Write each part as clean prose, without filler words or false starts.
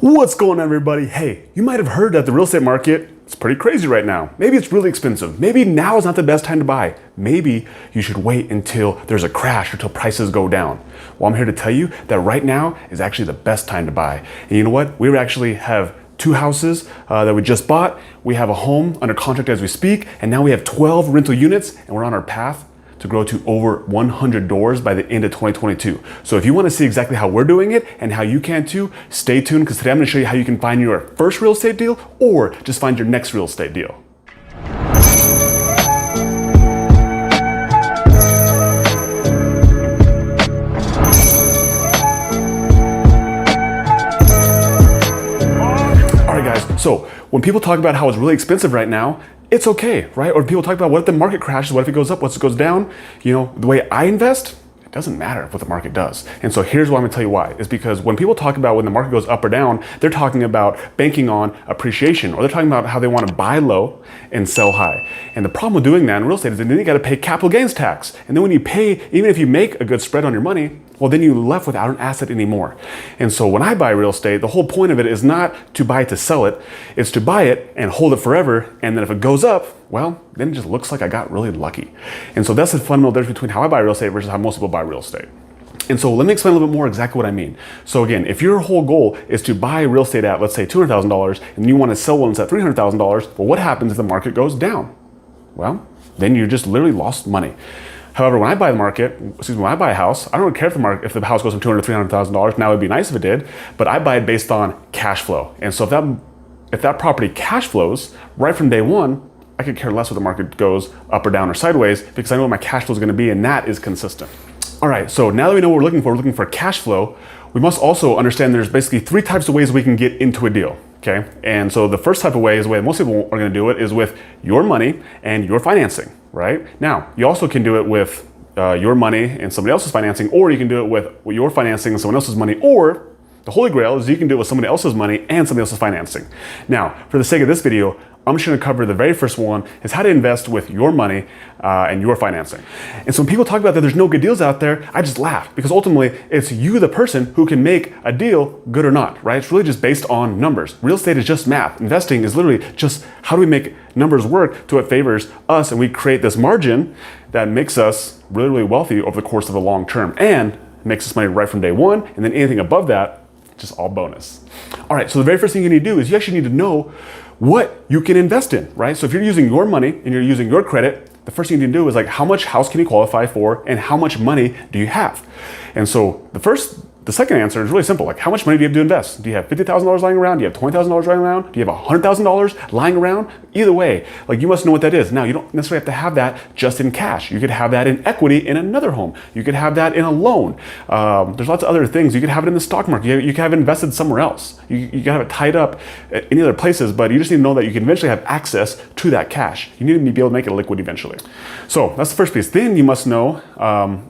What's going on, everybody? Hey, you might have heard that the real estate market is pretty crazy right now. Maybe it's really expensive. Maybe now is not the best time to buy. Maybe you should wait until there's a crash or until prices go down. Well, I'm here to tell you that right now is actually the best time to buy. And you know what? We actually have two houses that we just bought. We have a home under contract as we speak, and now we have 12 rental units, and we're on our path to grow to over 100 doors by the end of 2022. So if you want to see exactly how we're doing it and how you can too, stay tuned, because today I'm going to show you how you can find your first real estate deal or just find your next real estate deal. All right, guys, so when people talk about how it's really expensive right now, it's okay, right? Or people talk about what if the market crashes, what if it goes up, what if it goes down? You know, the way I invest, it doesn't matter what the market does. And so here's why I'm gonna tell you why. Is because when people talk about when the market goes up or down, they're talking about banking on appreciation, or they're talking about how they wanna buy low and sell high. And the problem with doing that in real estate is that then you gotta pay capital gains tax. And then when you pay, even if you make a good spread on your money, well, then you're left without an asset anymore. And so when I buy real estate, the whole point of it is not to buy it to sell it, it's to buy it and hold it forever. And then if it goes up, well, then it just looks like I got really lucky. And so that's the fundamental difference between how I buy real estate versus how most people buy real estate. And so let me explain a little bit more exactly what I mean. So again, if your whole goal is to buy real estate at, let's say, $200,000, and you want to sell ones at $300,000, well, what happens if the market goes down? Well, then you just literally lost money. However, when I buy when I buy a house, I don't really care if the house goes from $200,000 to $300,000. Now it'd be nice if it did, but I buy it based on cash flow. And so if that property cash flows right from day one, I could care less whether the market goes up or down or sideways, because I know what my cash flow is going to be, and that is consistent. All right, so now that we know what we're looking for cash flow, we must also understand there's basically three types of ways we can get into a deal. Okay, and so the first type of way is the way most people are going to do it is with your money and your financing, right? Now, you also can do it with your money and somebody else's financing, or you can do it with your financing and someone else's money, or the holy grail is you can do it with somebody else's money and somebody else's financing. Now, for the sake of this video, I'm just going to cover the very first one, is how to invest with your money and your financing. And so when people talk about that there's no good deals out there, I just laugh, because ultimately it's you, the person, who can make a deal good or not, right? It's really just based on numbers. Real estate is just math. Investing is literally just how do we make numbers work to what favors us, and we create this margin that makes us really, really wealthy over the course of the long term and makes us money right from day one, and then anything above that, just all bonus. All right, so the very first thing you need to do is you actually need to know what you can invest in, right? So if you're using your money and you're using your credit, the first thing you need to do is like, how much house can you qualify for and how much money do you have? And so the second answer is really simple. Like, how much money do you have to invest? Do you have $50,000 lying around? Do you have $20,000 lying around? Do you have $100,000 lying around? Either way, like, you must know what that is. Now, you don't necessarily have to have that just in cash. You could have that in equity in another home. You could have that in a loan. There's lots of other things. You could have it in the stock market. You could have it invested somewhere else. You can have it tied up at any other places, but you just need to know that you can eventually have access to that cash. You need to be able to make it liquid eventually. So that's the first piece. Then you must know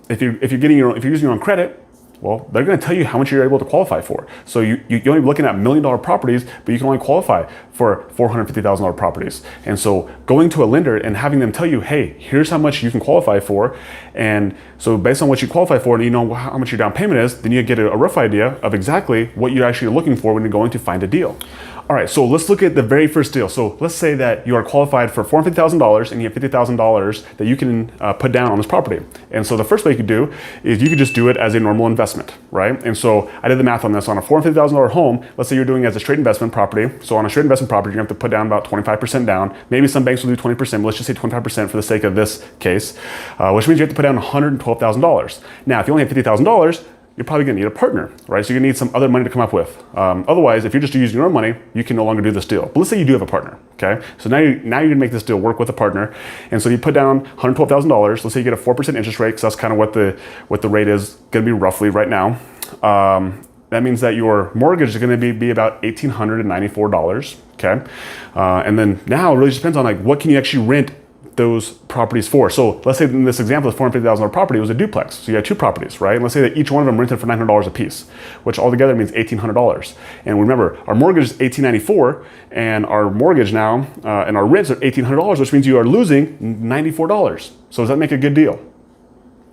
if you're using your own credit, well, they're going to tell you how much you're able to qualify for. So you're only looking at $1 million properties, but you can only qualify for $450,000 properties. And so going to a lender and having them tell you, hey, here's how much you can qualify for. And so based on what you qualify for, and you know how much your down payment is, then you get a rough idea of exactly what you're actually looking for when you're going to find a deal. All right, so let's look at the very first deal. So let's say that you are qualified for $450,000 and you have $50,000 that you can put down on this property. And so the first way you could do is you could just do it as a normal investment, right? And so I did the math on this. On a $450,000 home, let's say you're doing it as a straight investment property. So on a straight investment property, you're gonna have to put down about 25% down. Maybe some banks will do 20%, but let's just say 25% for the sake of this case, which means you have to put down $112,000. Now, if you only have $50,000, you're probably gonna need a partner, right? So you're gonna need some other money to come up with. Otherwise, if you're just using your own money, you can no longer do this deal. But let's say you do have a partner, okay? So now you're gonna make this deal work with a partner. And so you put down $112,000. Let's say you get a 4% interest rate, because that's kind of what the rate is gonna be roughly right now. That means that your mortgage is gonna be about $1,894, okay? And then now it really just depends on like, what can you actually rent those properties for. So let's say in this example, the $450,000 property was a duplex. So you had two properties, right? And let's say that each one of them rented for $900 a piece, which altogether means $1,800. And remember, our mortgage is $1,894, and our mortgage now and our rents are $1,800, which means you are losing $94. So does that make a good deal?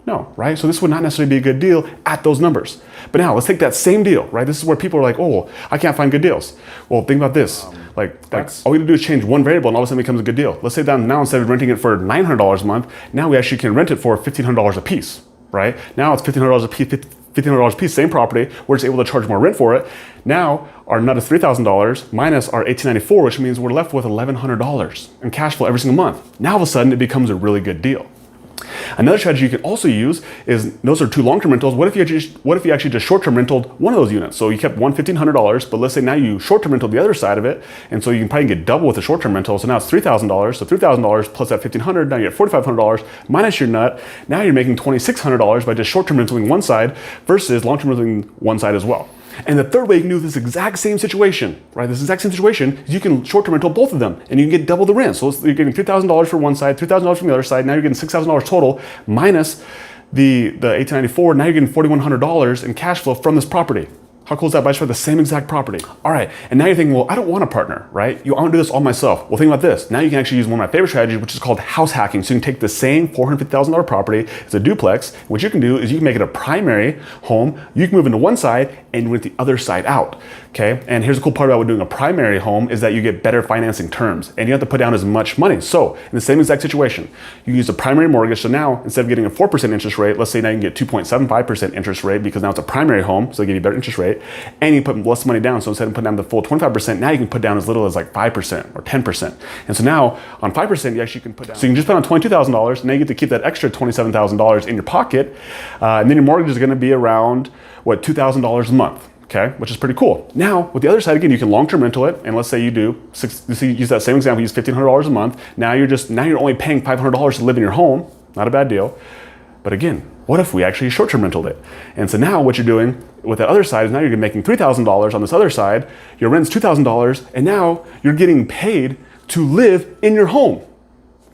No, right? So this would not necessarily be a good deal at those numbers. But now let's take that same deal, right? This is where people are like, oh, I can't find good deals. Well, think about this. Like all we have to do is change one variable and all of a sudden it becomes a good deal. Let's say that now instead of renting it for $900 a month, now we actually can rent it for $1,500 a piece, right? Now it's $1,500 a piece, $1,500 a piece, same property. We're just able to charge more rent for it. Now our nut is $3,000 minus our $1,894, which means we're left with $1,100 in cash flow every single month. Now all of a sudden it becomes a really good deal. Another strategy you can also use is, those are two long-term rentals. What if you actually just short-term rentaled one of those units? So you kept one $1,500, but let's say now you short-term rental the other side of it, and so you can probably get double with the short-term rental. So now it's $3,000. So $3,000 plus that $1,500, now you get $4,500 minus your nut. Now you're making $2,600 by just short-term rentaling one side versus long-term rentaling one side as well. And the third way you can do this exact same situation, right? This exact same situation is you can short-term rental both of them and you can get double the rent. So you're getting $3,000 for one side, $3,000 from the other side. Now you're getting $6,000 total minus the $1,894. Now you're getting $4,100 in cash flow from this property. How cool is that? By just for the same exact property. All right, and now you're thinking, well, I don't want a partner, right? I want to do this all myself. Well, think about this. Now you can actually use one of my favorite strategies, which is called house hacking. So you can take the same $450,000 property, it's a duplex. What you can do is you can make it a primary home. You can move into one side and rent the other side out, okay? And here's the cool part about doing a primary home is that you get better financing terms and you don't have to put down as much money. So in the same exact situation, you use a primary mortgage. So now instead of getting a 4% interest rate, let's say now you can get 2.75% interest rate because now it's a primary home, so they give you a better interest rate. And you put less money down. So instead of putting down the full 25%, now you can put down as little as like 5% or 10%. And so now on 5%, you actually can put down. So you can just put on $22,000. Now you get to keep that extra $27,000 in your pocket. And then your mortgage is going to be around, what, $2,000 a month. Okay, which is pretty cool. Now, with the other side, again, you can long-term rental it, and let's say you use that same example, use $1,500 a month. Now you're only paying $500 to live in your home. Not a bad deal. But again, what if we actually short-term rentaled it? And so now what you're doing with that other side is now you're making $3,000 on this other side, your rent's $2,000, and now you're getting paid to live in your home.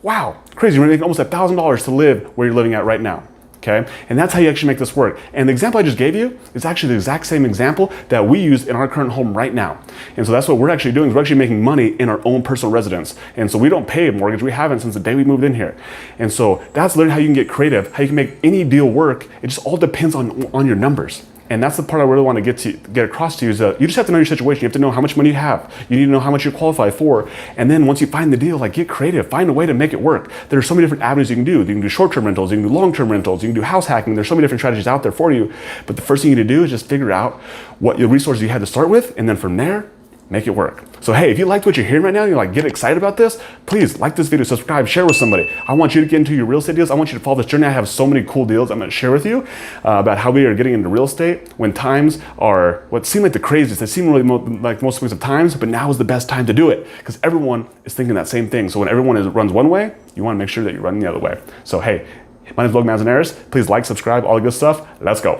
Wow, crazy. You're making almost $1,000 to live where you're living at right now. Okay, and that's how you actually make this work. And the example I just gave you is actually the exact same example that we use in our current home right now. And so that's what we're actually doing, is we're actually making money in our own personal residence. And so we don't pay a mortgage. We haven't since the day we moved in here. And so that's literally how you can get creative, how you can make any deal work. It just all depends on your numbers. And that's the part I really want to get across to you is that you just have to know your situation. You have to know how much money you have. You need to know how much you're qualified for. And then once you find the deal, like get creative, find a way to make it work. There are so many different avenues you can do. You can do short-term rentals, you can do long-term rentals, you can do house hacking. There's so many different strategies out there for you. But the first thing you need to do is just figure out what your resources you had to start with. And then from there, make it work. So hey, if you liked what you're hearing right now, and you're like, get excited about this, please like this video, subscribe, share with somebody. I want you to get into your real estate deals. I want you to follow this journey. I have so many cool deals I'm gonna share with you about how we are getting into real estate when times are what seem like the craziest. They seem really like most expensive times, but now is the best time to do it because everyone is thinking that same thing. So when everyone runs one way, you wanna make sure that you're running the other way. So hey, my name is Logan Manzanares. Please like, subscribe, all the good stuff. Let's go.